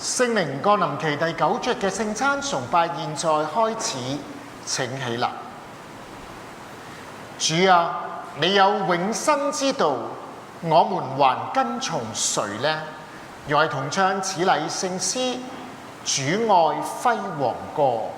聖靈降臨期第9節嘅聖餐崇拜現在開始，請起立。主啊，你有永生之道，我們還跟從誰呢？讓我哋同唱此禮聖詩，主愛輝煌歌。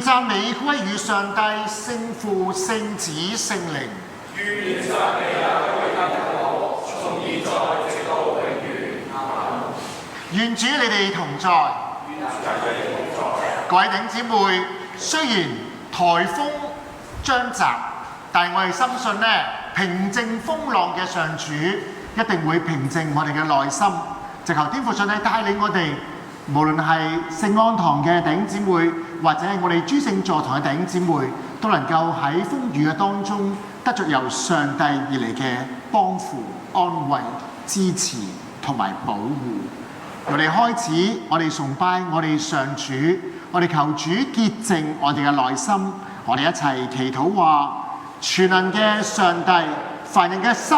讚美歸於上帝，聖父、聖子、聖靈。願讚美歸給我，從現在直到永遠。阿們。願主你哋同在。各位弟兄姊妹，雖然颱風將至，但係我哋深信咧，平靜風浪嘅上主一定會平靜我哋嘅內心。就求天父上帝帶領我哋，無論係聖安堂嘅弟兄姊妹，或者係我哋諸聖座堂嘅弟兄姊妹，都能夠喺風雨嘅當中得着由上帝而嚟嘅幫扶、安慰、支持同埋保護。我哋開始，我哋崇拜我哋上主，我哋求主潔淨我哋嘅內心。我哋一齊祈禱話：全能嘅上帝，凡人嘅心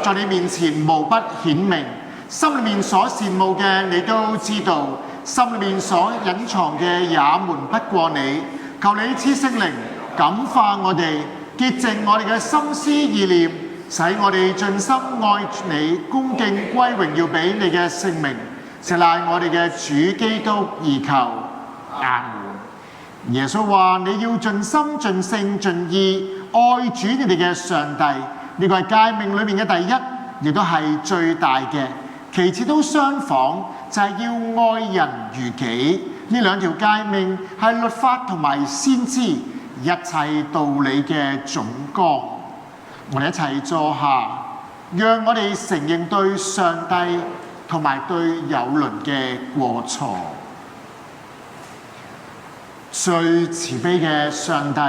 在你面前無不顯明，心裏面所羨慕嘅你都知道，心裏面所隱藏嘅也瞞不過你。求你賜聖靈感化我哋，潔淨我哋嘅心思意念，使我哋盡心愛你，恭敬歸榮耀俾你嘅聖名。實賴我哋嘅主基督而求，阿門。耶穌話：你要盡心、盡性、盡意愛主你哋嘅上帝。呢個係誡命裏面嘅第一，亦都係最大嘅。其次都相仿，就係要愛人如己。呢兩條誡命係律法同埋先知一切道理嘅總綱。我哋一齊坐下，讓我哋承認對上帝同埋對友鄰嘅過錯。最慈悲嘅上帝，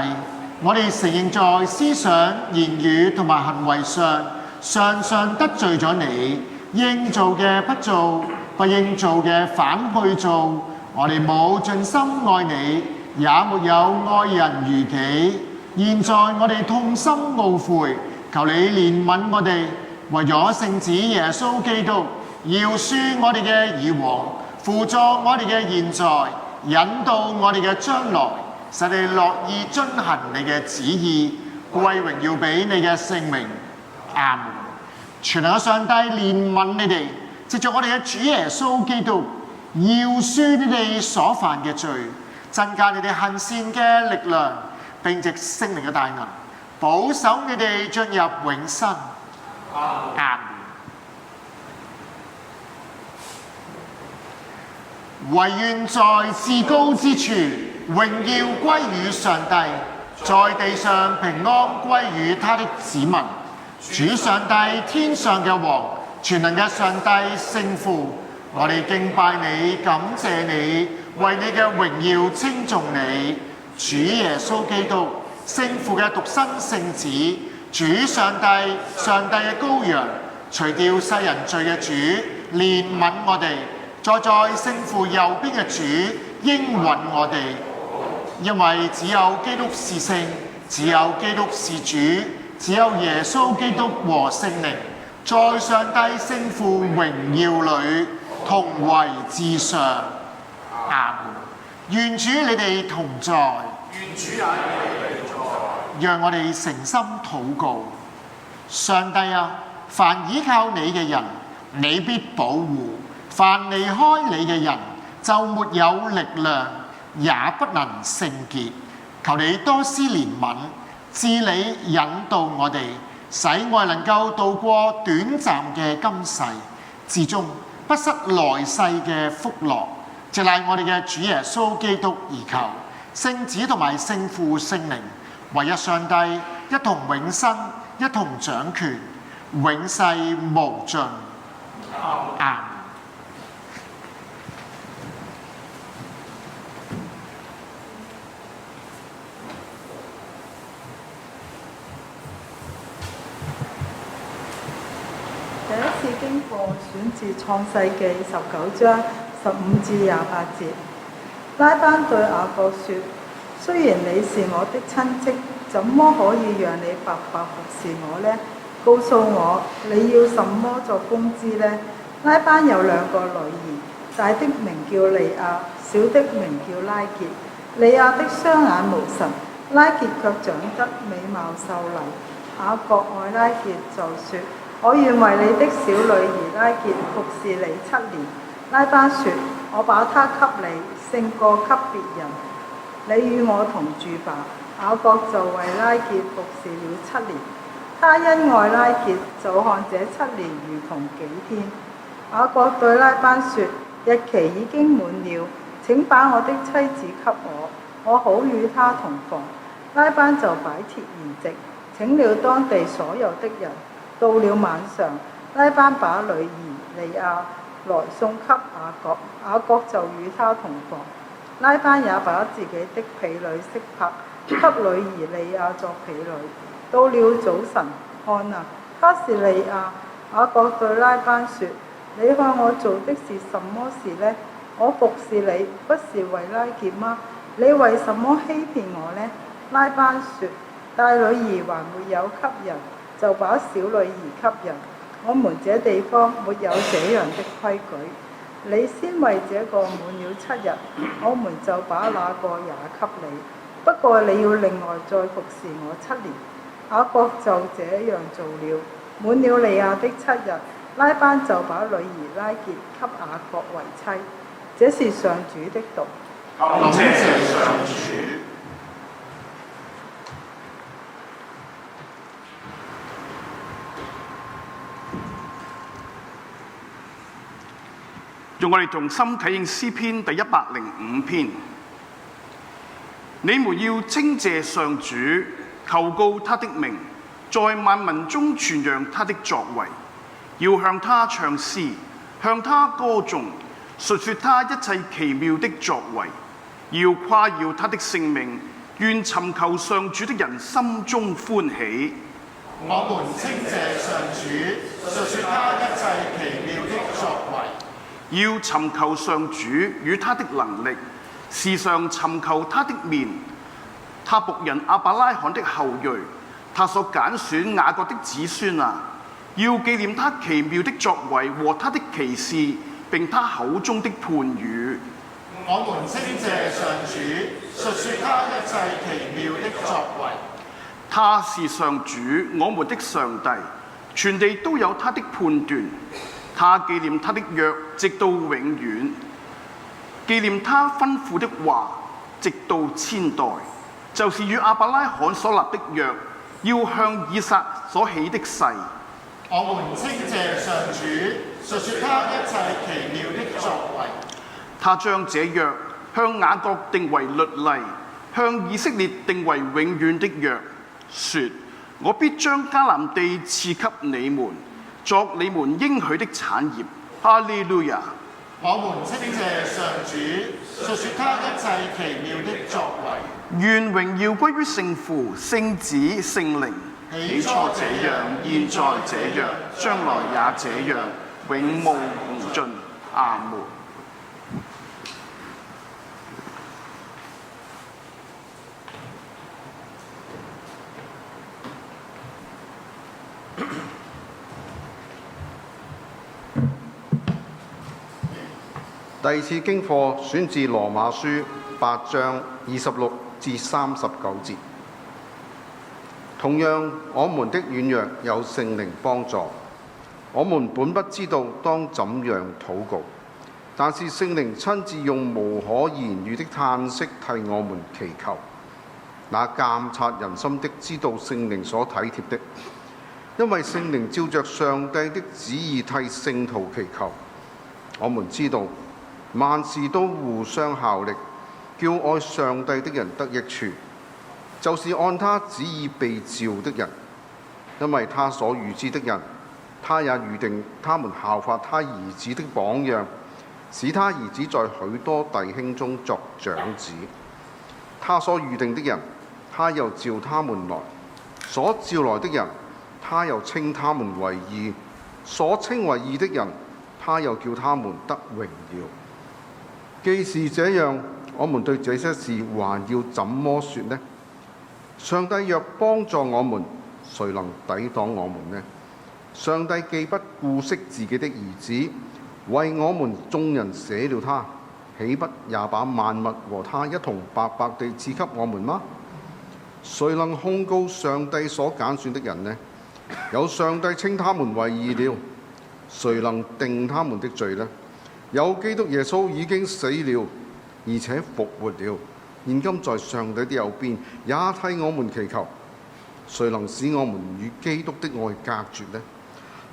我哋承認在思想、言語同埋行為上，常常得罪咗你，應做嘅不做，不應做嘅反去做。我哋冇盡心愛你，也沒有愛人如己。現在我哋痛心懊悔，求你憐憫我哋，為咗聖子耶穌基督，饒恕我哋嘅以往，輔助我哋嘅現在，引導我哋嘅將來，使你樂意遵行你嘅旨意，歸榮耀俾你嘅聖名。阿們。全能嘅上帝憐憫你哋，藉著我哋嘅主耶穌基督，饒恕你哋所犯嘅罪，增加你哋行善嘅力量，並藉聖靈嘅大能，保守你哋進入永生。阿們。惟願在至高之處，榮耀歸於上帝，在地上平安歸於他的子民。主上帝，天上嘅王，全能嘅上帝聖父，我哋敬拜你，感謝你，為你嘅榮耀稱頌你。主耶穌基督，聖父嘅獨生聖子，主上帝，上帝嘅羔羊，除掉世人罪嘅主，憐憫我哋。在聖父右邊嘅主，應允我哋，因為只有基督是聖，只有基督是主，只有耶穌基督和聖靈，在上帝聖父榮耀裏同為至上。阿們。願主你哋同在。願主也與你同在。讓我哋誠心禱告。上帝啊，凡倚靠你嘅人，你必保護；凡離開你嘅人，就沒有力量，也不能聖潔。求你多施憐憫，治理引導我哋，使我能夠度過短暫嘅今世之中，不失來世嘅福樂。藉賴我哋嘅主耶穌基督而求。聖子同埋聖父聖靈，唯一上帝，一同永生，一同掌權，永世無盡。阿們。第一次經課選自創世記19章15至28節。拉班對雅各說：雖然你是我的親戚，怎麼可以讓你白白服侍我呢？告訴我，你要什麼作工資呢？拉班有2個女兒，大的名叫利亞，小的名叫拉結。利亞的雙眼無神，拉結卻長得美貌秀麗。雅各愛拉結，就說：我願為你的小女兒拉結服侍你7年。拉班說：我把她給你，勝過給別人。你與我同住吧。雅各就為拉結服侍了7年。他因愛拉結，就看這7年如同幾天。雅各對拉班說：日期已經滿了，請把我的妻子給我好與她同房。拉班就擺設筵席，請了當地所有的人。到了晚上，拉班把女兒利亞來送給雅各，雅各就與她同房。拉班也把自己的婢女悉帕給女兒利亞作婢女。到了早晨，看啊，她是利亞。雅各對拉班說：你向我做的是什麼事呢？我服侍你不是為拉結嗎？你為什麼欺騙我呢？拉班說：大女兒還沒有給人，就把小女兒給人。我們這地方沒有這樣的規矩。你先為這個滿了7日，我們就把那個也給你。不過你要另外再服侍我7年。雅各就這樣做了。滿了利亞的7日，拉班就把女兒拉結給雅各為妻。這是上主的道。感謝上主。用我哋同心啟應詩篇第105篇。你們要稱謝上主，求告他的名，在萬民中傳揚他的作為，要向他唱詩，向他歌頌，述說他一切奇妙的作為，要誇耀他的聖名，願尋求上主的人心中歡喜。我們稱謝上主，述說他一切奇妙的作為。要尋求上主與他的能力，時常尋求他的面。他僕人亞伯拉罕的後裔，他所揀選雅各的子孫啊，要紀念他奇妙的作為和他的奇事，並他口中的判語。我們稱謝上主，述說他一切奇妙的作為。他是上主，我們的上帝，全地都有他的判斷。他紀念他的約，直到永遠；紀念他吩咐的話，直到千代。就是與亞伯拉罕所立的約，要向以撒所起的誓。我們稱謝上主，述說他一切奇妙的作為。他將這約向雅各定為律例，向以色列定為永遠的約，說：我必將迦南地賜給你們，作你們應許的產業。哈利路亞！我們稱謝上主，述說他一切奇妙的作為。願榮耀歸於聖父、聖子、聖靈，起初這樣，現在這樣，將來也這樣，永無窮盡。阿門。第二次經課選自羅馬書8章26至39節。同樣，我們的軟弱有聖靈幫助。我們本不知道當怎樣禱告，但是聖靈親自用無可言喻的嘆息替我們祈求。那監察人心的知道聖靈所體貼的，因為聖靈照着上帝的旨意替聖徒祈求。我們知道萬事都互相效力，叫愛上帝的人得益處，就是按他旨意被召的人。因為他所預知的人，他也預定他們效法他兒子的榜樣，使他兒子在許多弟兄中作長子。他所預定的人，他又召他們來；所召來的人，他又稱他們為義；所稱為義的人，他又叫他們得榮耀。既是這樣，我們對這些事還要怎麼說呢？上帝若幫助我們，誰能抵擋我們呢？上帝既不顧惜自己的兒子，為我們眾人捨了他，豈不也把萬物和他一同白白地賜給我們嗎？誰能控告上帝所揀選的人呢？有上帝稱他們為義了，誰能定他們的罪呢？有基督耶穌已經死了，而且復活了，現今在上帝的右邊，也替我們祈求。誰能使我們與基督的愛隔絕呢？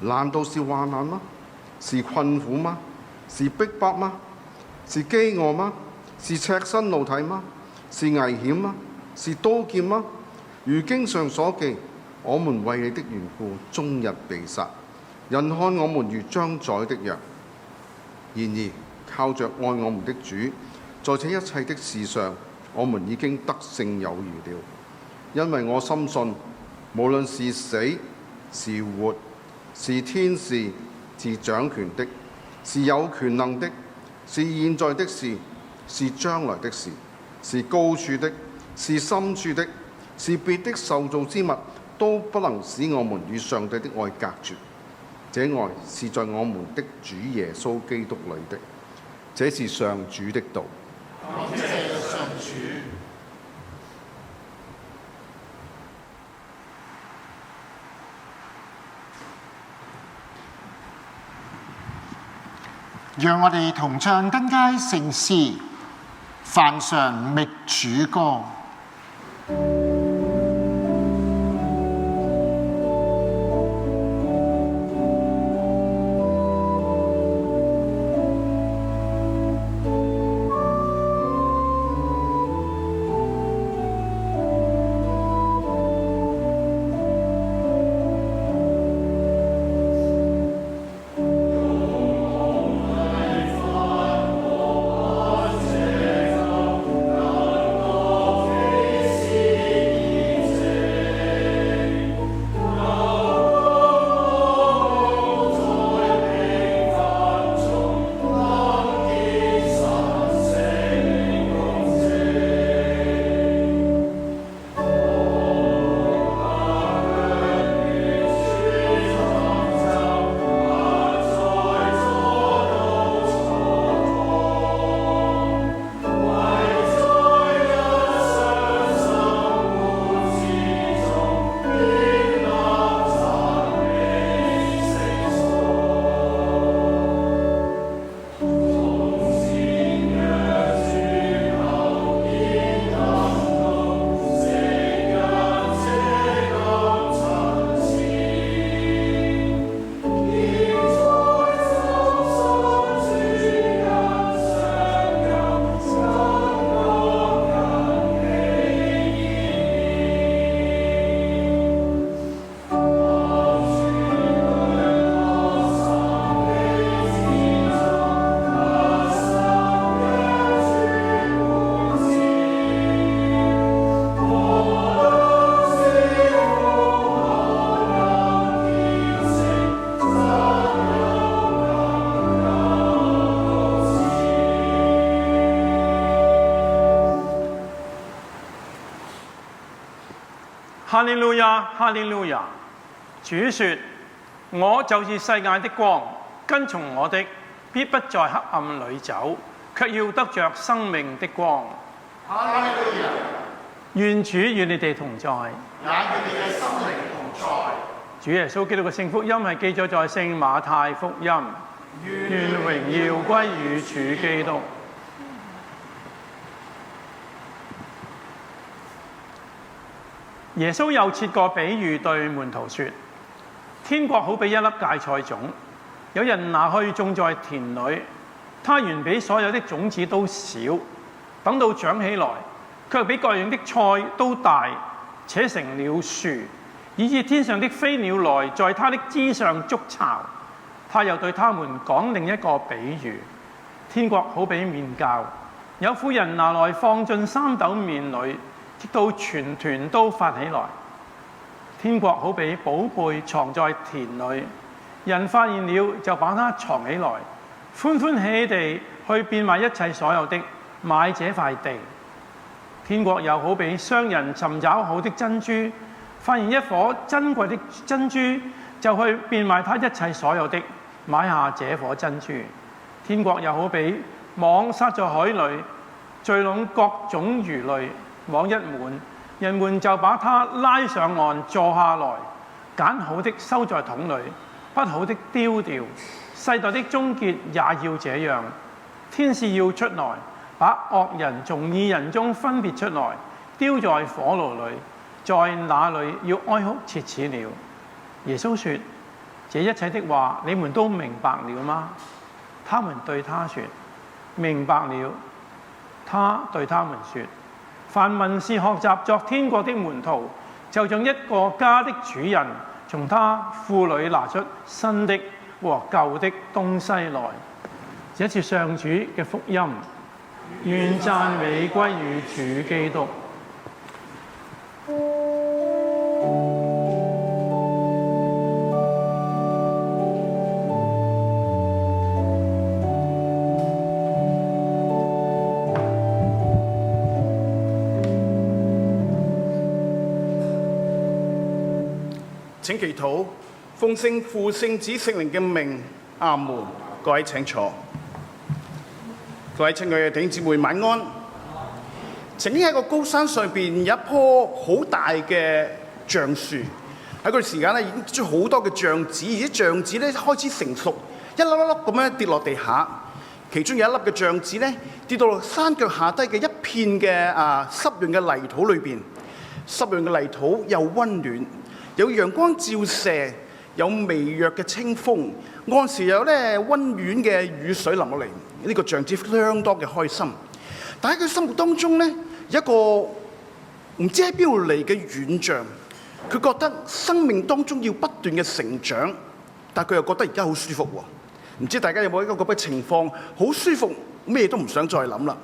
難道是患難嗎？是困苦嗎？是逼迫嗎？是飢餓嗎？是赤身露體嗎？是危險嗎？是刀劍嗎？如經上所記，我們為你的緣故，終日被殺，人看我們如將宰的羊。然而靠着愛我們的主，在這一切的事上，我們已經得勝有餘了。因為我深信，無論是死是活，是天使，是掌權的，是有權能的，是現在的事，是將來的事，是高處的，是深處的，是別的受造之物，都不能使我們與上帝的愛隔絕。這愛是在我們的主耶穌基督裏的。這是上主的道。感謝上主。讓我哋同唱登階聖詩，凡常覓主歌。哈利路亞，哈利路亞。主說：我就是世界的光，跟從我的必不在黑暗裏走，卻要得着生命的光。哈利路亞。願主與你哋同在，也與你嘅心靈同在。主耶穌基督嘅聖福音係記載在聖馬太福音。願榮耀歸於主基督。耶穌又設個比喻對門徒說：天國好比一粒芥菜種，有人拿去種在田裏，它原比所有的種子都小，等到長起來，卻比各樣的菜都大，且成了樹，以致天上的飛鳥來在它的枝上築巢。他又對他們講另一個比喻：天國好比麵酵，有婦人拿來放進3斗麵裏，直到全團都發起來。天國好比寶貝藏在田裏，人發現了就把它藏起來，歡歡喜喜地去變賣一切所有的，買這塊地。天國又好比商人尋找好的珍珠，發現一顆珍貴的珍珠，就去變賣他一切所有的，買下這顆珍珠。天國又好比網撒在海裏，聚攏各種魚類，網一滿，人們就把它拉上岸坐下來，揀好的收在桶裏，不好的丟掉。世代的終結也要這樣。天使要出來，把惡人從義人中分別出來，丟在火爐裏，在那裏要哀哭切齒了。耶穌說：這一切的話你們都明白了嗎？他們對他說：明白了。他對他們說：凡文士學習作天國的門徒，就像一個家的主人，從他庫裏拿出新的和舊的東西來。這是上主嘅福音，願讚美歸於主基督。請祈禱，奉聖父、聖子、聖靈嘅名，阿門。各位請坐。各位親愛嘅弟兄姊妹，晚安。曾經喺個高山上邊有一棵好大嘅橡樹，喺個時間咧已經結出好多嘅橡子，而啲橡子咧開始成熟，一粒粒粒咁樣跌落地下。其中有一粒嘅橡子咧跌到落山腳下低嘅一片嘅濕潤嘅泥土裏邊，濕潤嘅泥土又温暖。有陽光照射，有微弱嘅清風，按時有咧温暖嘅雨水淋落嚟，呢個橡子相當嘅開心。但喺佢生活當中咧，有一個唔知喺邊度嚟嘅遠象，佢覺得生命當中要不斷嘅成長，但佢又覺得而家好舒服喎。唔知大家有冇一個咁嘅情況，好舒服，咩都唔想再諗啦。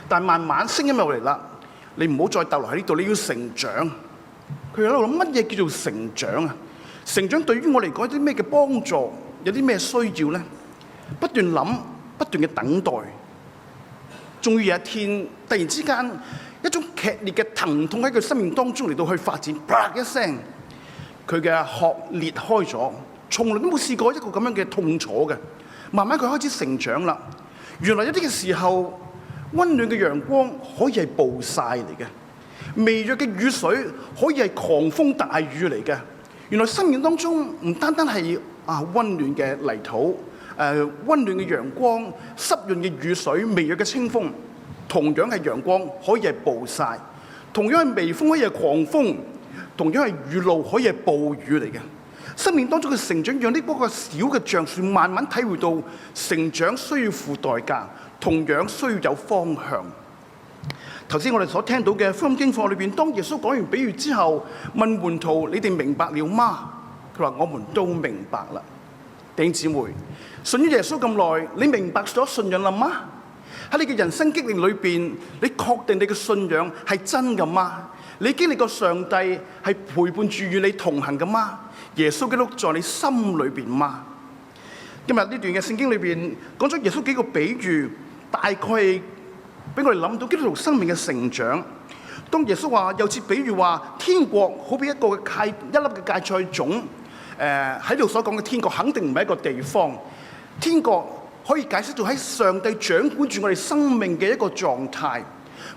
但慢慢聲音又嚟啦，你唔好再逗留喺呢度，你要成長。佢喺度諗乜嘢叫做成長啊？成長對於我嚟講有啲咩嘅幫助？有啲咩需要呢？不斷諗，不斷嘅等待。終於有一天，突然之間一種劇烈嘅疼痛喺佢生命當中嚟到去發展，啪一聲，佢嘅殼裂開咗，從來都冇試過一個咁樣嘅痛楚嘅。慢慢佢開始成長啦。原來有啲嘅時候，温暖嘅陽光可以係暴曬嚟嘅。微弱嘅雨水可以係狂風大雨嚟嘅。原來生命當中唔單單係温暖嘅泥土、温暖嘅陽光、濕潤嘅雨水、微弱嘅清風，同樣係陽光可以係暴曬，同樣係微風可以係狂風，同樣係雨露可以係暴雨嚟嘅。生命當中嘅成長，讓呢個小嘅橡樹慢慢體會到成長需要付代價，同樣需要有方向。頭先我哋所聽到嘅福音經課裏邊，當耶穌講完比喻之後，問門徒：你哋明白了嗎？佢話：我們都明白啦。弟兄姊妹，信咗耶穌咁耐，你明白咗信仰啦嗎？喺你嘅人生經歷裏邊，你確定你嘅信仰係真㗎嗎？你經歷過上帝係陪伴住與你同行㗎嗎？耶穌基督在你心裏邊嗎？今日呢段嘅聖經裏邊講咗耶穌幾個比喻，大概係俾我哋諗到基督徒生命嘅成長，當耶穌話又似比喻話天國好比一粒嘅芥菜種，喺度所講嘅天國肯定唔係一個地方，天國可以解釋到喺上帝掌管住我哋生命嘅一個狀態。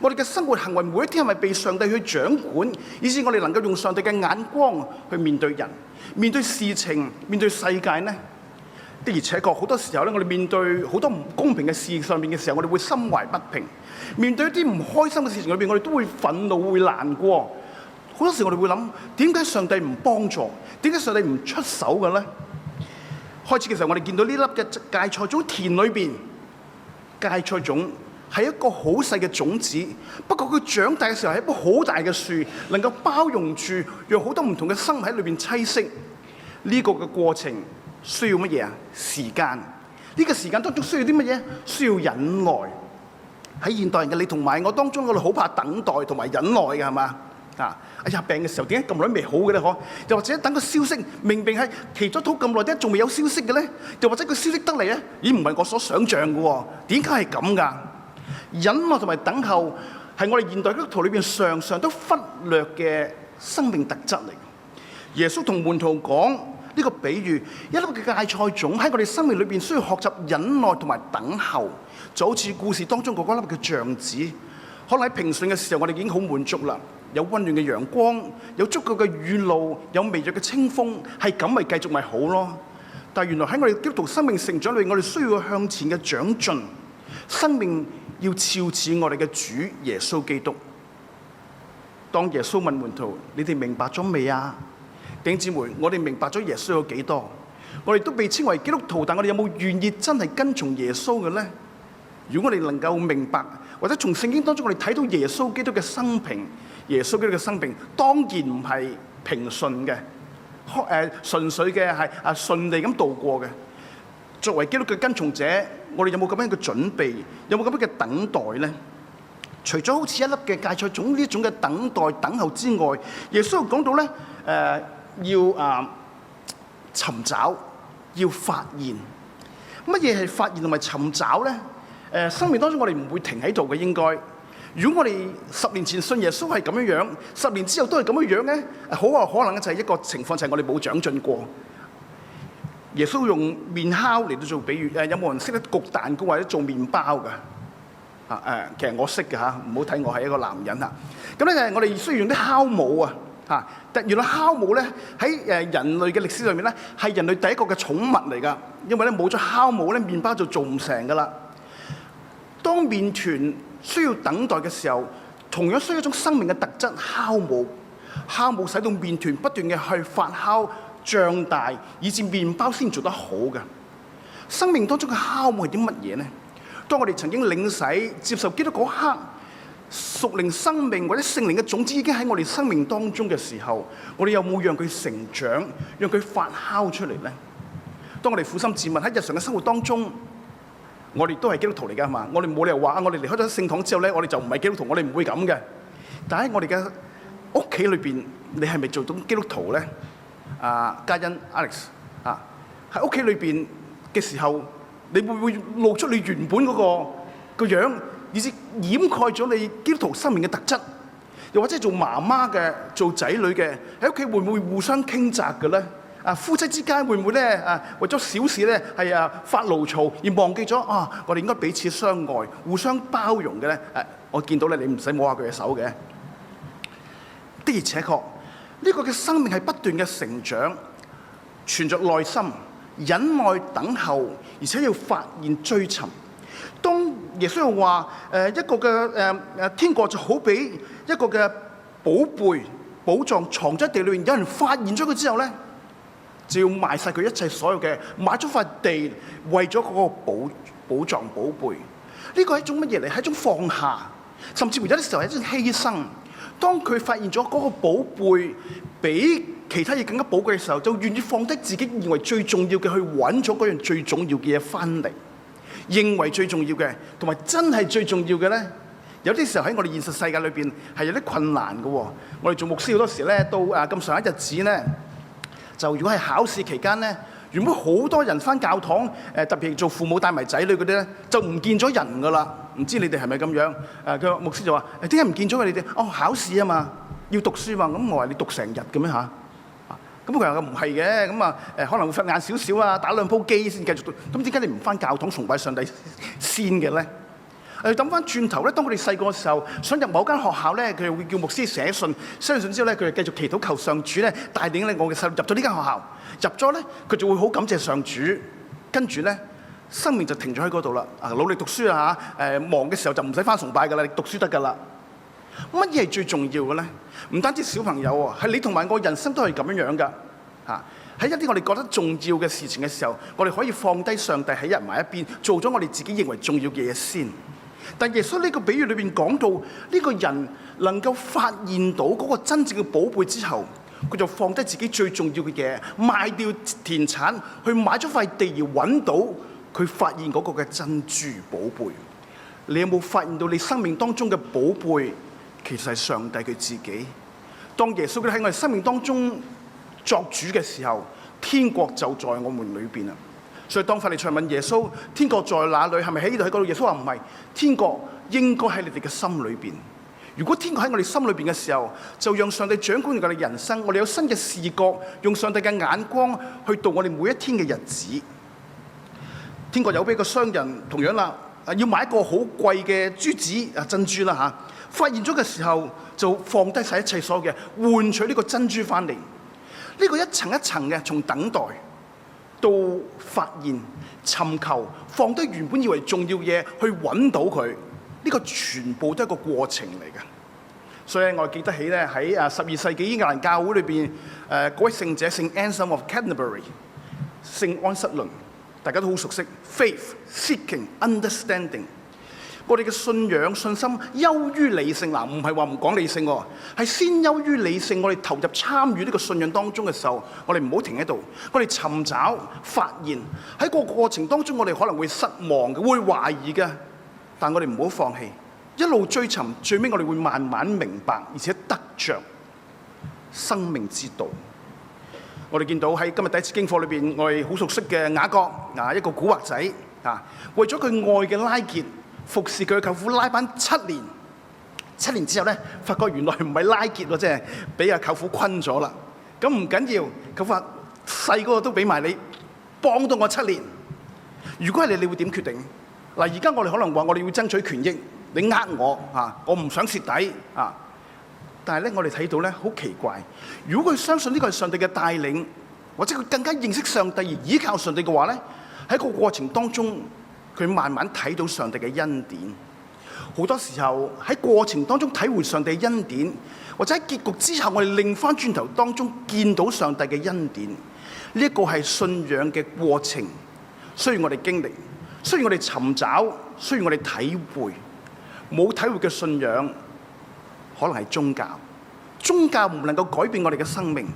我哋嘅生活行為每一天係咪被上帝去掌管，以致我哋能夠用上帝嘅眼光去面對人、面對事情、面對世界呢？的而且確好多時候咧，我哋面對好多唔公平嘅事上面嘅時候，我哋會心懷不平；面對一啲唔開心嘅事情裏邊，我哋都會憤怒、會難過。好多時我哋會諗：點解上帝唔幫助？點解上帝唔出手嘅咧？開始嘅時候，我哋見到呢粒嘅芥菜種田裏邊，芥菜種係一個好細嘅種子，不過佢長大嘅時候係一棵好大嘅樹，能夠包容住讓好多唔同嘅生物喺裏邊棲息。呢個嘅過程需要乜嘢啊？時間。呢個時間當中需要啲乜嘢？需要忍耐。喺現代人嘅你同埋我當中，我哋好怕等待同埋忍耐嘅，係嘛？哎呀，病嘅時候點解咁耐未好嘅咧？又或者等個消息，明明係祈咗禱咁耐，點解仲未有消息嘅咧？又或者個消息得嚟咧，咦，唔係我所想像嘅喎？點解係咁㗎？忍耐同埋等候係我哋現代基督徒裏邊常常都忽略嘅生命特質嚟。耶穌同門徒講呢個比喻，一粒嘅芥菜種喺我哋生命裏邊需要學習忍耐同埋等候，就好似故事當中嗰粒嘅橡子。可能喺平順嘅時候，我哋已經好滿足啦，有溫暖嘅陽光，有足夠嘅雨露，有微弱嘅清風，係咁咪繼續咪好咯。但係原來喺我哋基督徒生命成長裏邊，我哋需要向前嘅長進，生命要肖似我哋嘅主耶穌基督。當耶穌問門徒：你哋明白咗未啊？弟兄姊妹，我哋明白咗耶穌有幾多？我哋都被稱為基督徒，但我哋有冇願意真係跟從耶穌嘅呢？如果我哋能夠明白，或者從聖經當中我哋睇到耶穌基督嘅生平，耶穌基督嘅生平當然唔係平順嘅，純粹嘅係順利咁度過嘅。作為基督嘅跟從者，我哋有冇咁樣嘅準備？有冇咁樣嘅等待呢？除咗好似一粒嘅芥菜種呢種嘅等待等候之外，耶穌又講到咧，要尋找，要發現。乜嘢係發現同埋尋找咧？生命當中我哋唔會停喺度嘅，應該。如果我哋10年前信耶穌係咁樣樣，10年之後都係咁樣樣咧，好可能就係一個情況，就係我哋冇長進過。耶穌用麵酵嚟到做比喻，有冇人識得焗蛋糕或者做麵包㗎？其實我識嘅嚇，唔好睇我係一個男人嚇。咁咧我哋需要用啲酵母啊嚇。但原來酵母咧喺人類嘅歷史上面咧係人類第一個嘅寵物嚟㗎，因為咧冇咗酵母咧麵包就做唔成㗎啦。當麵團需要等待嘅時候，同樣需要一種生命嘅特質酵母。酵母使到麵團不斷嘅去發酵脹大，以致麵包先做得好嘅。生命當中嘅酵母係啲乜嘢呢？當我哋曾經領洗接受基督嗰刻，屬靈生命或者聖靈嘅種子已經喺我哋生命當中嘅時候，我哋有冇讓佢成長，讓佢發酵出嚟呢？當我哋苦心自問喺日常嘅生活當中，我哋都係基督徒嚟㗎嘛？我哋冇理由話我哋離開咗聖堂之後咧，我哋就唔係基督徒，我哋唔會咁嘅。但喺我哋嘅屋企裏邊，你係咪做到基督徒咧？嘉欣 Alex 喺屋企裏邊嘅時候，你會唔會露出你原本嗰個樣，以至掩蓋咗你基督徒生命嘅特質？又或者做媽媽嘅、做仔女嘅喺屋企會唔會互相傾責嘅咧？夫妻之間會唔會咧為咗小事咧係發牢嘈而忘記咗我哋應該彼此相愛、互相包容嘅咧？我見到咧，你唔使摸下佢嘅手嘅。的而且確，呢個嘅生命係不斷嘅成長，存着耐心、忍耐、等候，而且要發現、追尋。當耶穌又話一個嘅天國就好比一個嘅寶貝、寶藏藏咗喺地裏面，有人發現咗佢之後咧，就要賣晒佢一切所有嘅，買咗塊地，為咗嗰個寶藏寶貝。呢個係一種乜嘢嚟？係一種放下，甚至乎有啲時候係一種犧牲。當佢發現咗嗰個寶貝比其他嘢更加寶貴嘅時候，就願意放低自己認為最重要嘅，去揾咗嗰樣最重要嘅嘢翻嚟。認為最重要嘅，同埋真係最重要嘅咧，有啲時候喺我哋現實世界裏邊係有啲困難嘅。我哋做牧師好多時咧，到咁上一日子咧，就如果係考試期間咧，原本好多人返教堂，特別做父母帶埋仔女嗰啲咧，就唔見咗人㗎啦。唔知你哋係咪咁樣？佢牧師就話：點解唔見咗佢哋？哦，考試啊嘛，要讀書嘛。咁我話你讀成日嘅咩嚇？咁佢話唔係嘅，咁啊可能會瞓晏少少啊，打兩鋪機先繼續讀。咁點解你唔返教堂崇拜上帝先嘅咧？諗翻轉頭咧，當佢哋細個嘅時候，想入某間學校咧，佢哋會叫牧師寫信，寫信之後咧，佢哋繼續祈禱求上主咧帶領咧我嘅細路入咗呢間學校，入咗咧佢就會好感謝上主，跟住咧生命就停咗喺嗰度啦。努力讀書啊嚇，忙嘅時候就唔使翻崇拜噶啦，你讀書得噶啦。乜嘢係最重要嘅咧？唔單止小朋友喎，係你同埋我人生都係咁樣噶嚇。喺一啲我哋覺得重要嘅事情嘅時候，我哋可以放低上帝喺埋一邊，做咗我哋自己認為重要嘅嘢先。但耶穌呢個比喻裏邊講到呢個人能夠發現到嗰個真正嘅寶貝之後，佢就放低自己最重要嘅嘢，賣掉田產去買咗塊地而揾到佢發現嗰個嘅珍珠寶貝。你有冇發現到你生命當中嘅寶貝其實係上帝佢自己？當耶穌喺我哋生命當中作主嘅時候，天國就在我們裏邊啦。所以當法利賽人問耶穌：天國在哪裏？係咪喺呢度喺嗰度？耶穌話唔係，天國應該喺你哋嘅心裏邊。如果天國喺我哋心裏邊嘅時候，就讓上帝掌管我哋人生，我哋有新嘅視覺，用上帝嘅眼光去度我哋每一天嘅日子。天國有俾個商人同樣啦，要買一個好貴嘅珠子珍珠啦嚇，發現咗嘅時候就放低晒一切所有嘅，換取呢個珍珠翻嚟。呢個一層一層嘅，從等待到發現、尋求、放低原本以為重要嘢去揾到佢，呢個全部都係一個過程嚟嘅。所以我記得起咧喺12世紀英格蘭教會裏邊嗰位聖者聖 Anselm of Canterbury 聖安室倫，大家都好熟悉 Faith, Seeking, Understanding。我哋嘅信仰信心優於理性嗱，唔係話唔講理性喎，係先優於理性。我哋投入參與呢個信仰當中嘅時候，我哋唔好停喺度，我哋尋找發現喺個過程當中，我哋可能會失望嘅，會懷疑嘅，但我哋唔好放棄，一路追尋，最尾我哋會慢慢明白，而且得着生命之道。我哋見到喺今日第一次經課裏邊，我哋好熟悉嘅雅各一個古惑仔為咗佢愛嘅拉結，服侍佢嘅舅父拉班7年，7年之後咧，發覺原來唔係拉結喎，即係俾阿舅父困咗啦。咁唔緊要，舅父話細嗰個都俾埋你，幫到我7年。如果係你會點決定？嗱，而家我哋可能話我哋要爭取權益，你我唔想蝕底啊。但係咧，我哋睇到咧好奇怪，如果佢相信呢個係上帝嘅帶領，或者佢更加認識上帝而依靠上帝嘅話咧，喺個過程當中，佢慢慢睇到上帝嘅恩典。好多時候喺過程當中體會上帝嘅恩典，或者喺結局之後我哋擰翻轉頭當中見到上帝嘅恩典，呢一個係信仰嘅過程，需要我哋經歷，需要我哋尋找，需要我哋體會。冇體會嘅信仰可能係宗教，宗教唔能夠改變我哋嘅生命，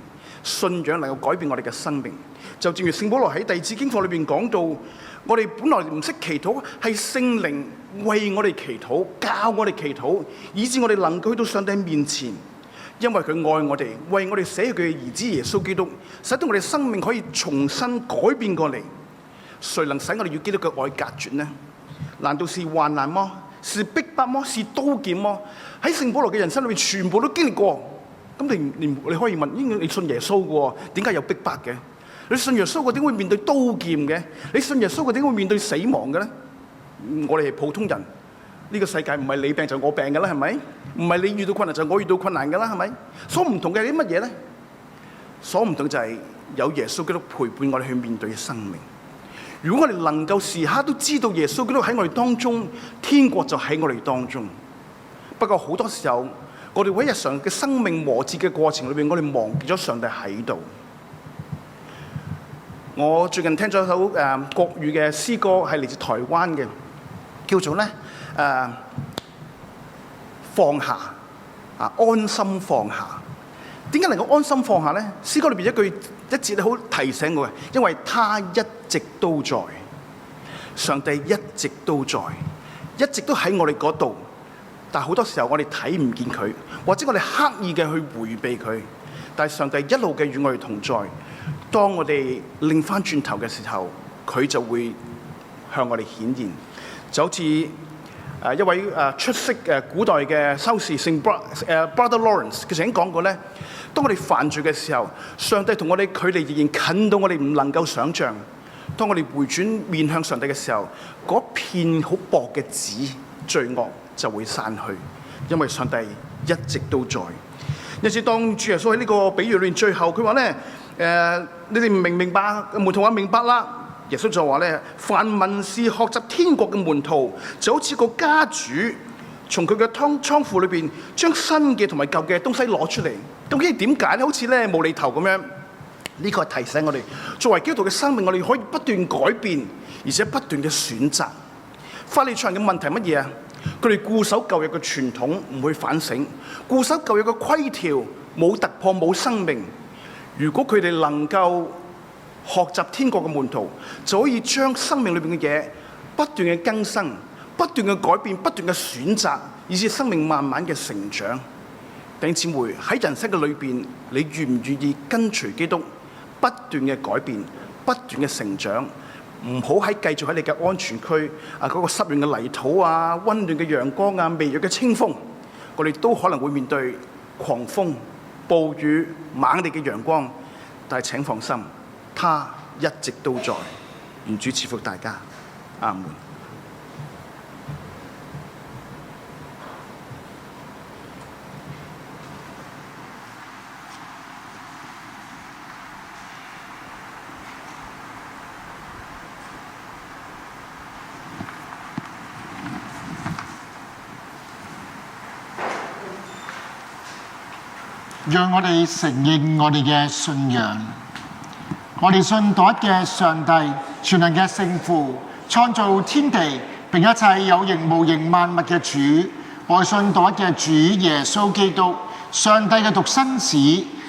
信仰能夠改變我哋嘅生命。就正如聖保羅喺第二次經課裏邊講到，我哋本來唔識祈禱，係聖靈為我哋祈禱，教我哋祈禱，以致我哋能夠去到上帝面前，因為佢愛我哋，為我哋捨佢嘅兒子耶穌基督，使到我哋生命可以重新改變過嚟。誰能使我哋與基督嘅愛隔絕呢？難道是患難麼？是逼迫麼？是刀劍麼？喺聖保羅嘅人生裏面，全部都經歷過。咁你可以問：你信耶穌嘅喎，點解有逼迫嘅？你信耶穌嘅點會面對刀劍嘅？你信耶穌嘅點會面對死亡嘅咧？我哋係普通人，呢個世界唔係你病就我病嘅啦，係咪？唔係你遇到困難就我遇到困難嘅啦，係咪？所唔同嘅係啲乜嘢咧？所唔同就係有耶穌基督陪伴我哋去面對嘅生命。如果我哋能夠時刻都知道耶穌基督喺我哋當中，天國就喺我哋當中。不過好多時候，我哋喺日常嘅生命磨折嘅過程裏邊，我哋忘記咗上帝喺度。我最近聽咗一首國語嘅詩歌，係嚟自台灣嘅，叫做咧放下安心放下。點解能夠安心放下咧？詩歌裏邊一節好提醒我嘅，因為他一直都在，上帝一直都在，一直都喺我哋嗰度。但係好多時候我哋睇唔見佢，或者我哋刻意嘅去迴避佢。但係上帝一路嘅與我哋同在，當我哋擰翻轉頭嘅時候，佢就會向我哋顯現。就好似一位出色嘅古代嘅修士聖 Brother Lawrence， 佢曾經講過咧，當我哋犯罪嘅時候，上帝同我哋距離仍然近到我哋唔能夠想像。當我哋回轉面向上帝嘅時候，嗰片好薄嘅紙罪惡就會散去，因為上帝一直都在。因此，當主耶穌喺呢個比喻裏面最後，佢話咧：你哋唔明白？門徒話明白啦。耶穌就話咧：凡文士學習天國嘅門徒，就好似個家主從佢嘅倉庫裏邊將新嘅同埋舊嘅東西攞出嚟。究竟係點解咧？好似咧無厘頭咁樣。呢個係提醒我哋，作為基督徒嘅生命，我哋可以不斷改變，而且不斷嘅選擇。法利賽人嘅問題係乜嘢啊？佢哋固守舊約嘅傳統，唔會反省；固守舊約嘅規條，冇突破，冇生命。如果佢哋能夠學習天國嘅門徒，就可以將生命裏邊嘅嘢不斷嘅更新、不斷嘅改變、不斷嘅選擇，以致生命慢慢嘅成長。弟兄姊妹，喺人生嘅裏邊，你願唔願意跟隨基督？不斷嘅改變，不斷嘅成長，唔好繼續喺你嘅安全區嗰個濕潤嘅泥土啊、溫暖嘅陽光啊、微弱嘅清風，我哋都可能會面對狂風、暴雨、猛烈嘅陽光，但係請放心，他一直都在。願主賜福大家，阿門。讓我哋承認我哋嘅信仰。我哋信獨一嘅上帝，全能嘅聖父，創造天地並一切有形無形萬物嘅主。我信獨一嘅主耶穌基督，上帝嘅獨生子，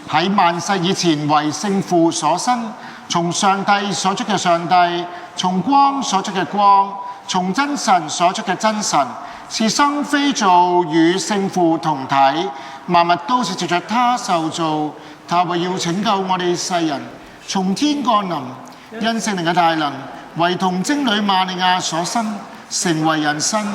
喺萬世以前為聖父所生，從上帝所出嘅上帝，從光所出嘅光，從真神所出嘅真神，是生非造，與聖父同體。萬物都是藉着他受造，他為要拯救我哋世人，從天降臨，因聖靈嘅大能，為童貞女瑪利亞所生，成為人身，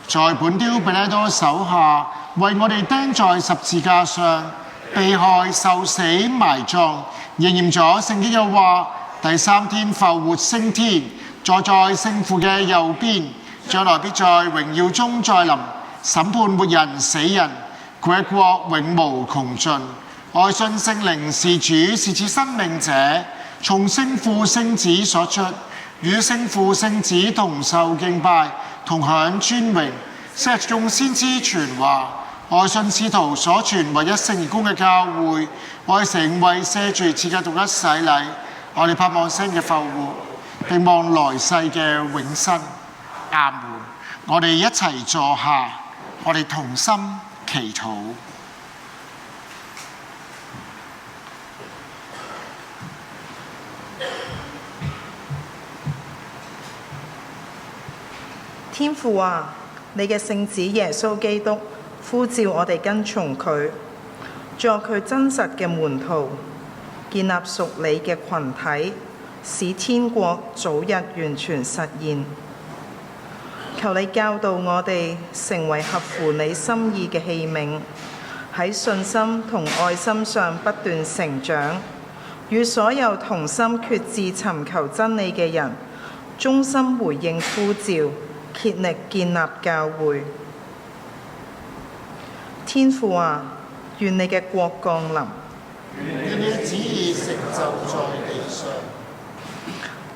在本丟彼拉多手下，為我哋釘在十字架上，被害、受死、埋葬，應驗咗聖經嘅話，第三天復活升天，坐在聖父嘅右邊，將來必在榮耀中再臨，審判活人死人。佢嘅國永無窮盡。我信聖靈是主，是賜生命者，從聖父聖子所出，與聖父聖子同受敬拜，同享尊榮。昔日眾先知傳話，我信使徒所傳唯一聖而公嘅教會，我成為赦罪賜嘅獨一洗禮。我哋盼望生嘅復活，並望來世嘅永生。阿門。我哋一齊坐下，我哋同心祈禱。天父啊，你嘅聖子耶穌基督呼召我哋跟從佢，作佢真實嘅門徒，建立屬你嘅群體，使天國早日完全實現。求你教導我哋成為合乎你心意嘅器皿，喺信心同愛心上不斷成長，與所有同心決志尋求真理嘅人，忠心回應呼召，竭力建立教會。天父啊，願你嘅國降臨，願你嘅旨意成就在地上。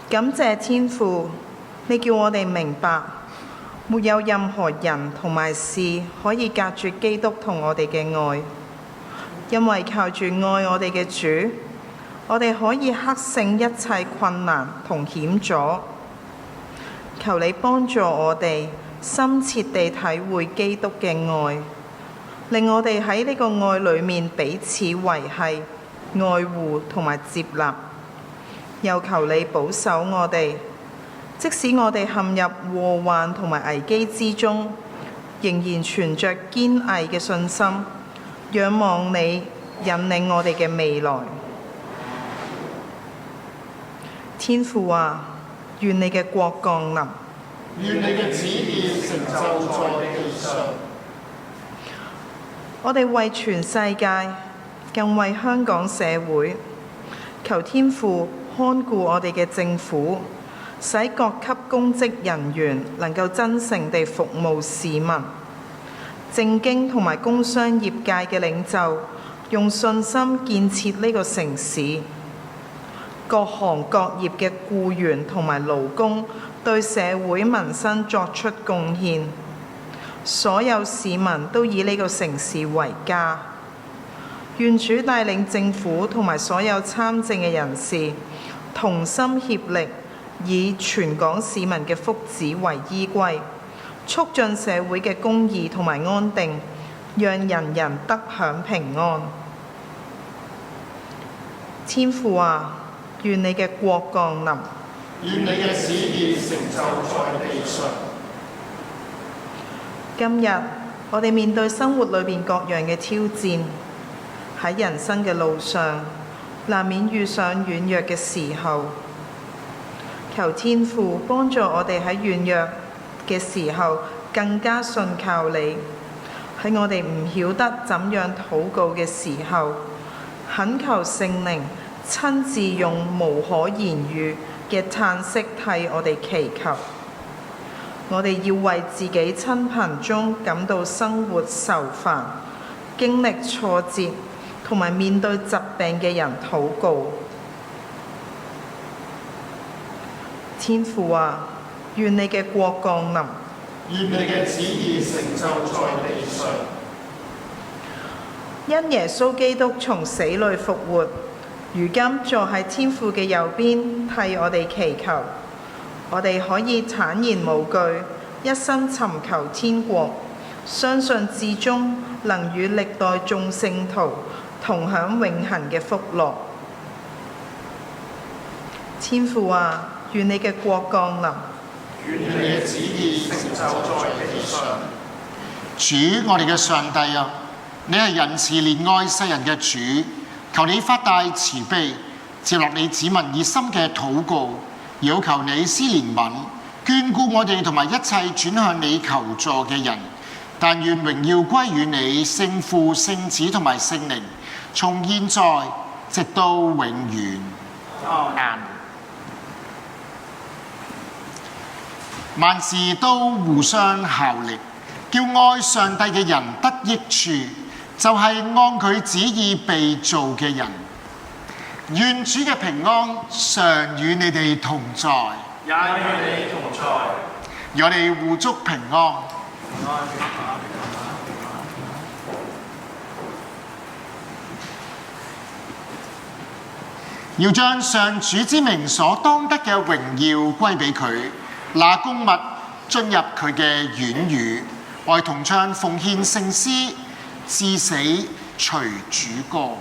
感謝天父，你叫我哋明白，沒有任何人同埋事可以隔絕基督同我哋嘅愛，因為靠住愛我哋嘅主，我哋可以克勝一切困難同險阻。求你幫助我哋深切地體會基督嘅愛，令我哋喺呢個愛裏面彼此維繫、愛護同埋接納。又求你保守我哋，即使我哋陷入禍患同埋危機之中，仍然存着堅毅嘅信心，仰望你引領我哋嘅未來。天父啊，願你嘅國降臨。願你嘅旨意成就在地上。我哋為全世界，更為香港社會，求天父看顧我哋嘅政府，使各級公職人員能夠真誠地服務市民。政經同埋工商業界嘅領袖用信心建設呢個城市，各行各業嘅僱員同埋勞工對社會民生作出貢獻，所有市民都以呢個城市為家。願主帶領政府同埋所有參政嘅人士同心協力，以全港市民嘅福祉為依歸，促進社會嘅公義同埋安定，讓人人得享平安。天父啊，願你嘅國降臨。願你嘅旨意成就在地上。今日我哋面對生活裏邊各樣嘅挑戰，喺人生嘅路上難免遇上軟弱嘅時候。求天父幫助我哋喺軟弱嘅時候更加信靠你，喺我哋唔曉得怎樣禱告嘅時候，懇求聖靈親自用無可言語嘅嘆息替我哋祈求。我哋要為自己親朋中感到生活愁煩、經歷挫折同埋面對疾病嘅人禱告。天父啊，願你嘅國降臨。願你嘅旨意成就在地上。因耶穌基督從死裏復活，如今坐喺天父嘅右邊，替我哋祈求。我哋可以坦然無懼，一心尋求天國，相信至終能與歷代眾聖徒同享永恆嘅福樂。天父啊，願你嘅國降臨。願你嘅旨意成就在地上。主，我哋嘅上帝啊，你係仁慈憐愛世人嘅主，求你發大慈悲，接納你子民熱心嘅禱告，要求你施憐憫，眷顧我哋同埋一切轉向你求助嘅人。但願榮耀歸於你，聖父、聖子同埋聖靈，從現在直到永遠。阿們。萬事都互相效力，叫愛上帝嘅人得益處，就係按佢旨意被造嘅人。願主嘅平安常與你哋同在，也與你同在。我哋互祝平安。要將上主之名所當得嘅榮耀歸俾佢，拿供物進入佢嘅院宇，愛同唱奉獻聖詩，至死隨主歌。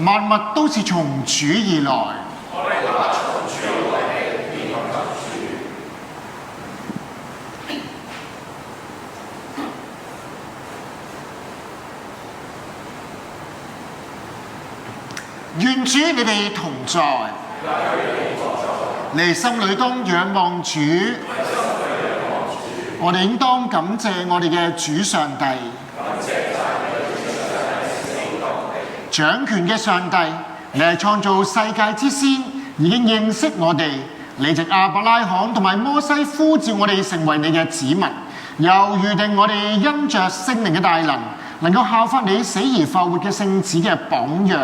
萬物都是從主而來。願主你哋同在，你哋心裏當仰望主。我哋應當感謝我哋嘅主上帝。掌權嘅上帝，你係創造世界之先，已經認識我哋。你藉亞伯拉罕同埋摩西呼召我哋成為你嘅子民，又預定我哋因着聖靈嘅大能夠效法你死而復活嘅聖子嘅榜樣。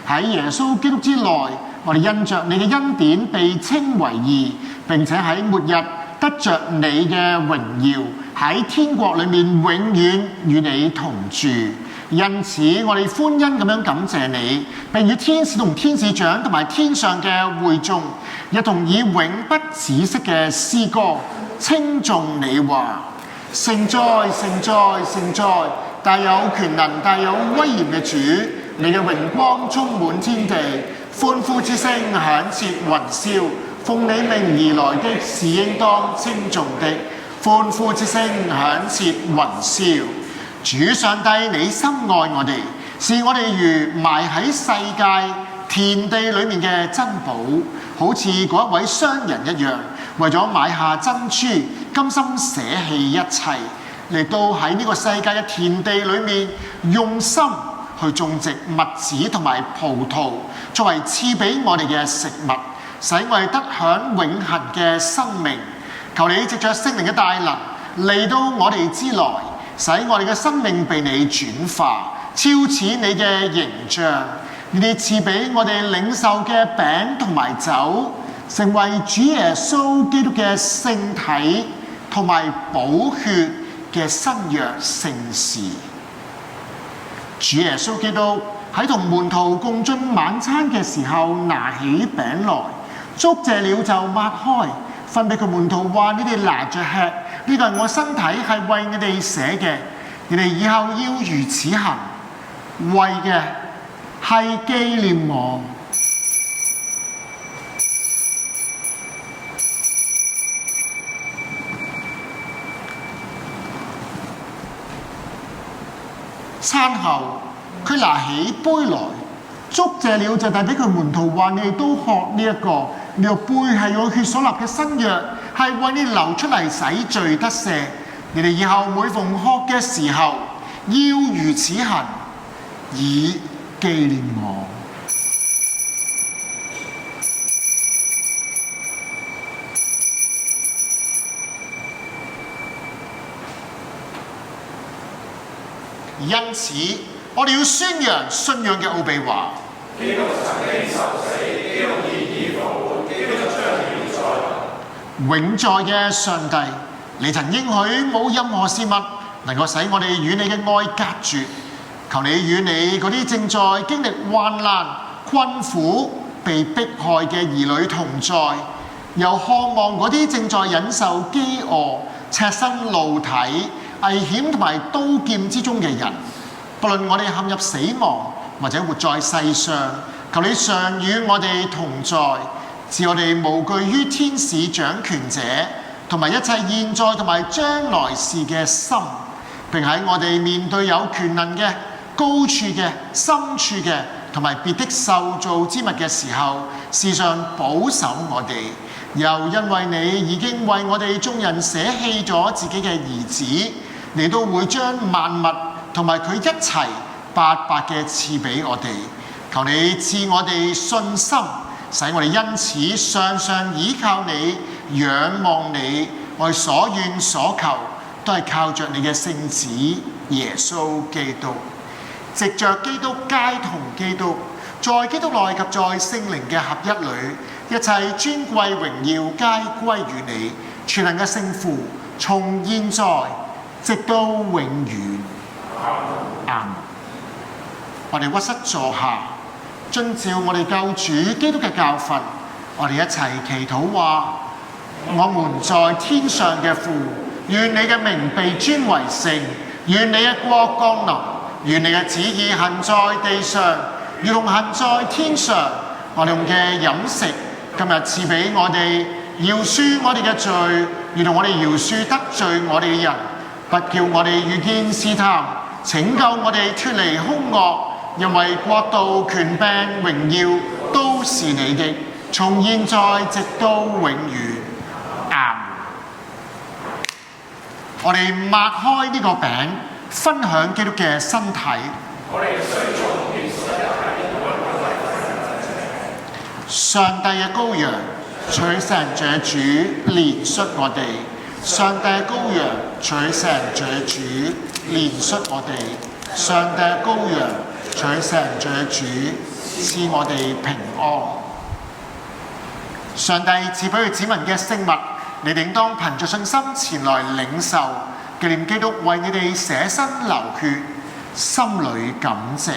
喺耶穌基督之內，我哋因着你嘅恩典被稱為義，並且喺末日得着你嘅榮耀，喺天國裏面永遠與你同住。因此，我哋歡欣咁樣感謝你，並與天使同天使長同埋天上嘅會眾一同以永不止息嘅詩歌稱頌你話：聖哉，聖哉，聖哉！大有權能、大有威嚴嘅主，你嘅榮光充滿天地，歡呼之聲響徹雲霄。奉你名而來的是應當稱頌的，歡呼之聲響徹雲霄。主上帝，你深愛我哋，是我哋如埋喺世界田地裏面嘅珍寶，好似嗰一位商人一樣，為咗買下珍珠，甘心捨棄一切，嚟到喺呢個世界嘅田地裏面用心去種植麥子同埋葡萄，作為賜俾我哋嘅食物，使我哋得享永恆嘅生命。求你藉着聖靈嘅大能嚟到我哋之內，使我哋嘅生命被你轉化，超似你嘅形象。你哋賜俾我哋領受嘅餅同埋酒，成為主耶穌基督嘅聖體同埋寶血嘅新約聖事。主耶穌基督喺同門徒共進晚餐嘅時候，拿起餅來，祝謝了就擘開，分俾佢門徒話：你哋拿着吃，呢個係我身體，係為你哋捨嘅，你哋以後要如此行，為嘅係紀念我。餐後，佢拿起杯來，祝謝了就遞俾佢門徒話：你哋都喝呢一個，呢個杯係我血所立嘅新約，係為你流出嚟洗罪得赦。你哋以後每逢喝嘅時候，要如此行，以紀念我。因此，我哋要宣揚信仰嘅奧秘話：基督曾經受死，基督現已復活，基督將要再來。永在嘅上帝，你曾應許冇任何事物能夠使我哋與你嘅愛隔絕。求你與你嗰啲正在經歷患難、困苦、被迫害嘅兒女同在，又渴望嗰啲正在忍受飢餓、赤身露體、危險同埋刀劍之中嘅人，不論我哋陷入死亡或者活在世上，求你常與我哋同在，使我哋無懼於天使掌權者同埋一切現在同埋將來事嘅心，並喺我哋面對有權能嘅、高處嘅、深處嘅同埋別的受造之物嘅時候，時常保守我哋。又因為你已經為我哋眾人捨棄咗自己嘅兒子，你都會將萬物同埋佢一齊白白嘅賜俾我哋。求你賜我哋信心，使我哋因此常常倚靠你、仰望你。我哋所願所求都係靠着你嘅聖子耶穌基督。藉着基督皆同基督，在基督內及在聖靈嘅合一裏，一切尊貴榮耀皆歸於你，全能嘅聖父，從現在直到永遠。阿們。我哋屈膝坐下，遵照我哋救主基督嘅教訓，我哋一齊祈禱話：我們在天上嘅父，願你嘅名被尊為聖，願你嘅國降臨，願你嘅旨意行在地上，如同行在天上。我哋用嘅飲食，今日賜俾我哋，饒恕我哋嘅罪，如同我哋饒恕得罪我哋嘅人，不叫我哋遇見試探，拯救我哋脫離兇惡，因為國度、權柄、榮耀都是你的，從現在直到永遠。阿們。我哋擘開呢個餅，分享基督嘅身體。上帝嘅羔羊，取成者主，憐恤我哋。上帝嘅羔羊，取成者主，憐恤我哋。上帝嘅羔羊，取成者主，賜我哋平安。上帝賜俾佢子民嘅聖物，你哋應當憑着信心前來領受，紀念基督為你哋捨身流血，心裏感謝。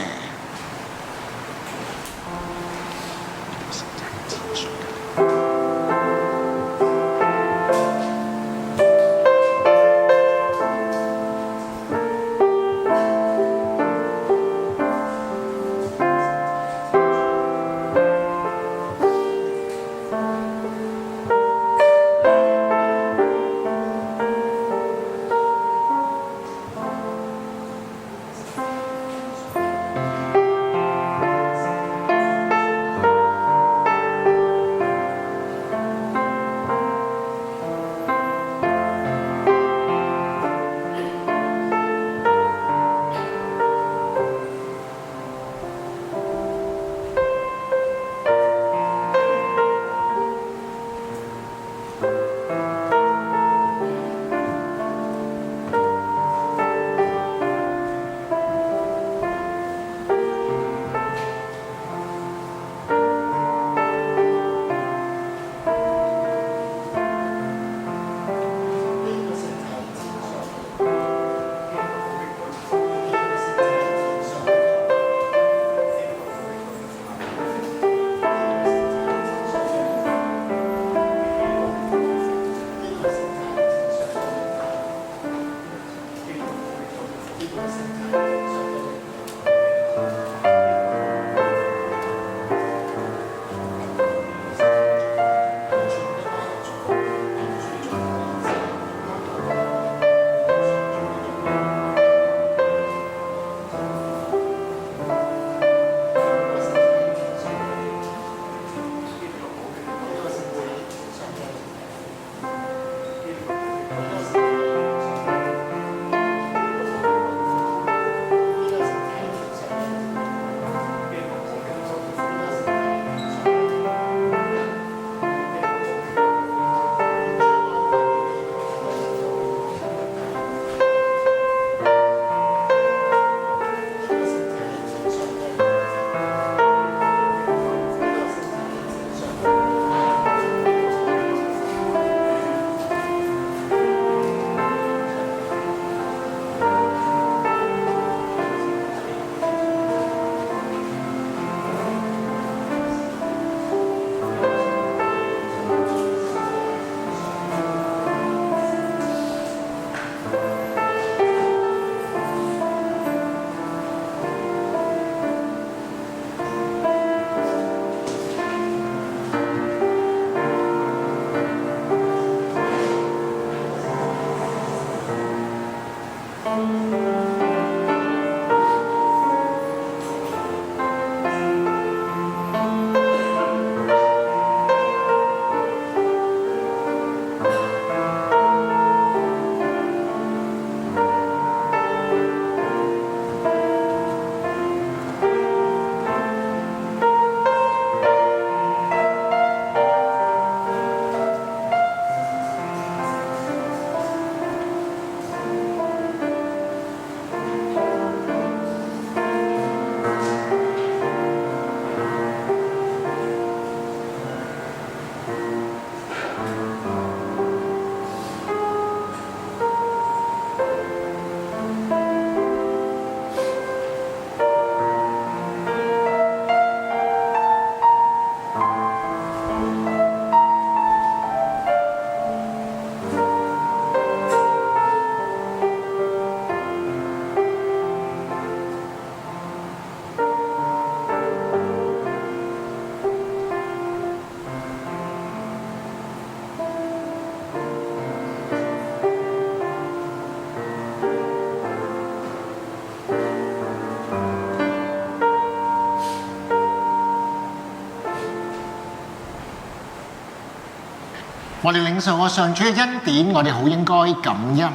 我哋領受我上主嘅恩典，我哋好應該感恩。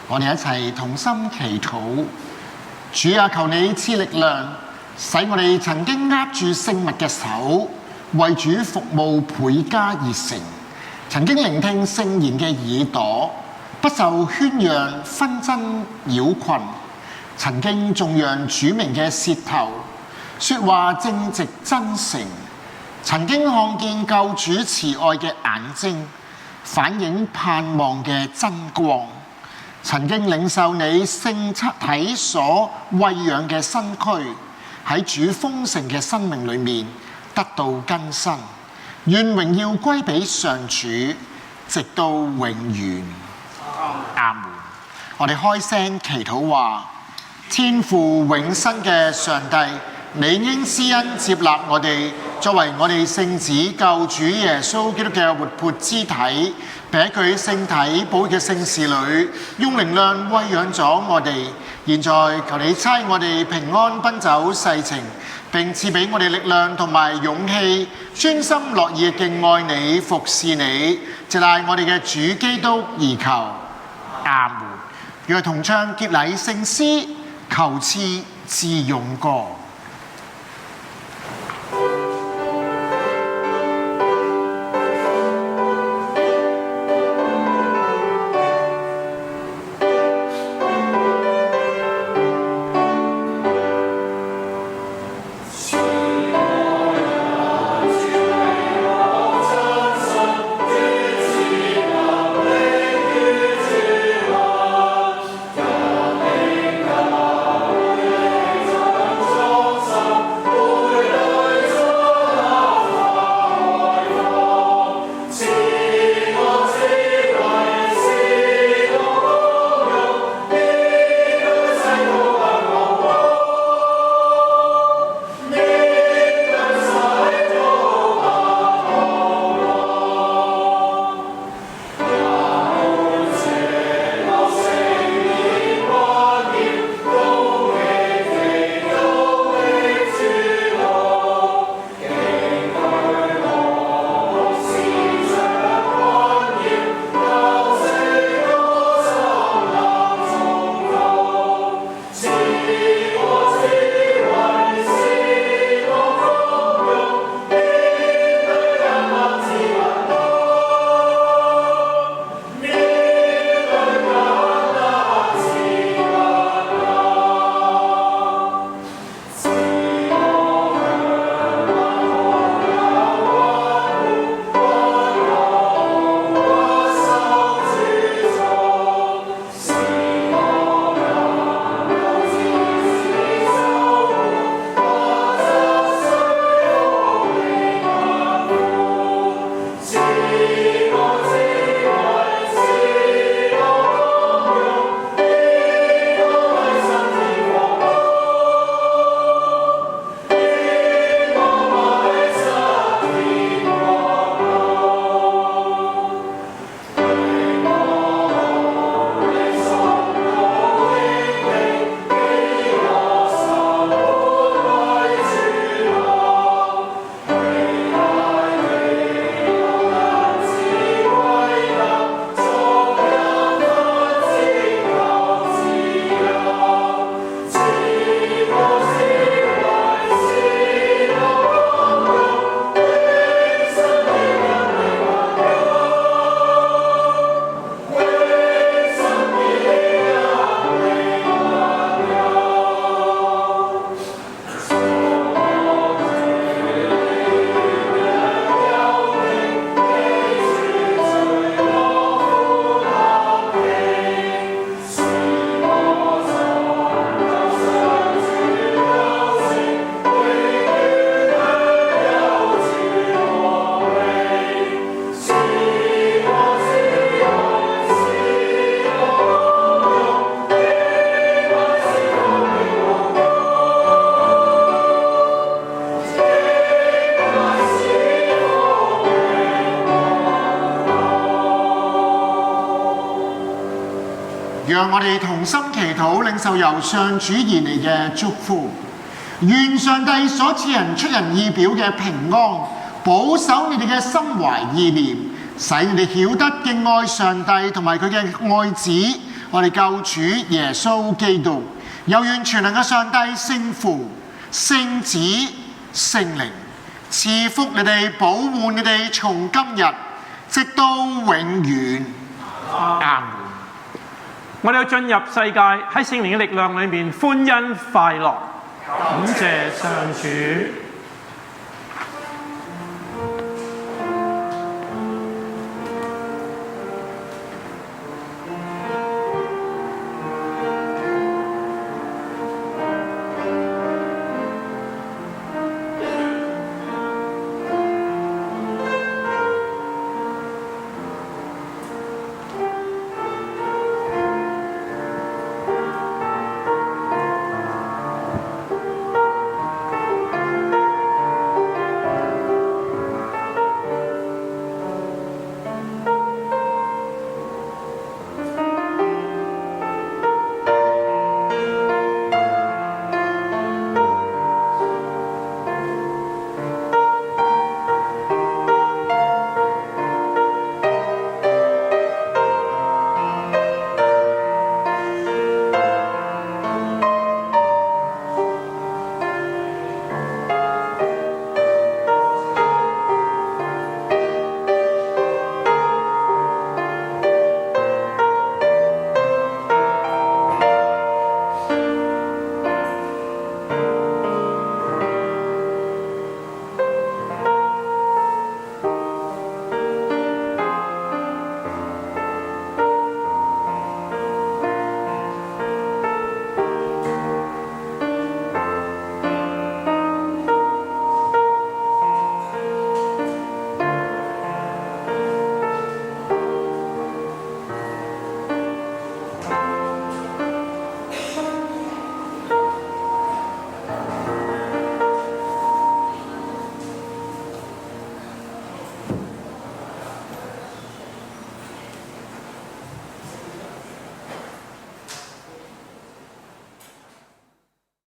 我哋一齊同心祈禱。主啊，求你賜力量，使我哋曾經握住聖物嘅手，為主服務倍加熱誠；曾經聆聽聖言嘅耳朵，不受喧嚷紛爭擾困；曾經頌揚主名嘅舌頭，說話正直真誠；曾經看見救主慈愛嘅眼睛，反映盼望嘅真光；曾經領受你聖體所餵養嘅身軀，喺主豐盛嘅生命裏面得到更新。願榮耀歸俾上主，直到永遠。阿門。我哋開聲祈禱話：天父永生嘅上帝，你應施恩接納我哋，作為我哋聖子救主耶穌基督嘅活潑肢體，俾佢聖體寶血嘅聖事裏，用靈量餵養咗我哋。現在求你差我哋平安奔走世程，並賜俾我哋力量同埋勇氣，專心樂意敬愛你、服侍你，直賴我哋嘅主基督而求。阿門。讓同唱結禮聖詩，求賜自用歌。讓我哋同心祈禱，領受由上主而嚟嘅祝福。願上帝所賜人出人意表嘅平安，保守你哋嘅心懷意念，使你哋曉得敬愛上帝同埋佢嘅愛子，我哋救主耶穌基督。有願全能嘅上帝聖父、聖子、聖靈賜福你哋，保護你哋，從今日直到永遠。阿門。我哋要進入世界，喺聖靈嘅力量裏面歡欣快樂，感謝上主。